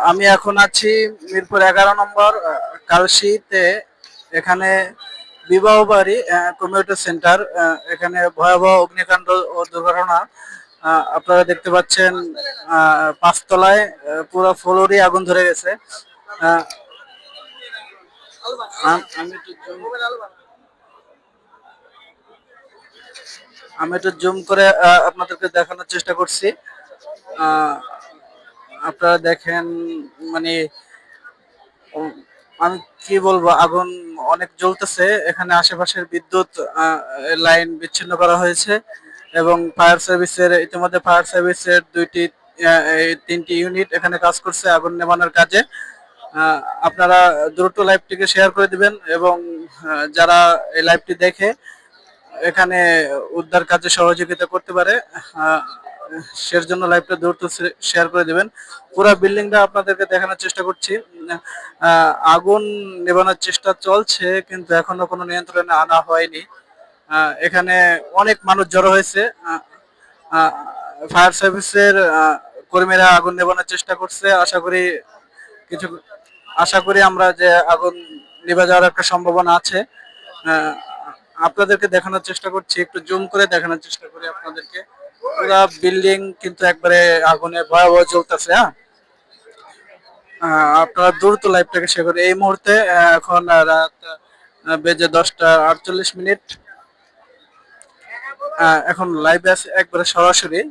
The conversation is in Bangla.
আমি এখন আছি মিরপুর 11 নম্বর কালশিতে। এখানে বিবাহ বাড়ি কমিউনিটি সেন্টার। এখানে ভয়াবহ অগ্নিকাণ্ড ও দুর্ঘটনা। আপনারা দেখতে পাচ্ছেন, 5 তলায় পুরো ফ্লোরই আগুন ধরে গেছে। আহ, আমি একটু জুম করে আপনাদেরকে দেখানোর চেষ্টা করছি। আহ, আপনারা দেখেন, মানে উম, আমি কি বলবো, আগুন অনেক জ্বলতেছে। এখানে আশেপাশের বিদ্যুৎ লাইন বিচ্ছিন্ন করা হয়েছে এবং ফায়ার সার্ভিসের ইতিমধ্যে ফায়ার সার্ভিসের এই 3টি ইউনিট এখানে কাজ করছে আগুন নেভানোর কাজে। আহ, আপনারা দ্রুত লাইভটিকে শেয়ার করে দিবেন এবং যারা এই লাইভটি দেখে এখানে উদ্ধার কাজে সহযোগিতা করতে পারে, সের জন্য লাইভটা দ্রুত শেয়ার করে দিবেন। পুরো বিল্ডিংটা আপনাদেরকে দেখানোর চেষ্টা করছি। আগুন নেভানোর চেষ্টা চলছে কিন্তু এখনো কোনো নিয়ন্ত্রণে আনা হয়নি। এখানে অনেক মানুষ জড়ো হয়েছে। ফায়ার সার্ভিসের কর্মীরা আগুন নেভানোর চেষ্টা করছে। কিছু আশা করি আমরা যে আগুন নিভে যাওয়ার একটা সম্ভাবনা আছে। আহ, আপনাদেরকে দেখানোর চেষ্টা করছি, একটু জুম করে দেখানোর চেষ্টা করি আপনাদেরকে। পুরা বিল্ডিং কিন্তু একবারে আগুনে ভয়াবহ জ্বলতেছে। হ্যাঁ, আপনারা দ্রুত লাইভটাকে শেয়ার করেন। এই মুহূর্তে এখন রাত বেজে 10টা 48 মিনিট। এখন লাইভে আছে একবারে সরাসরি।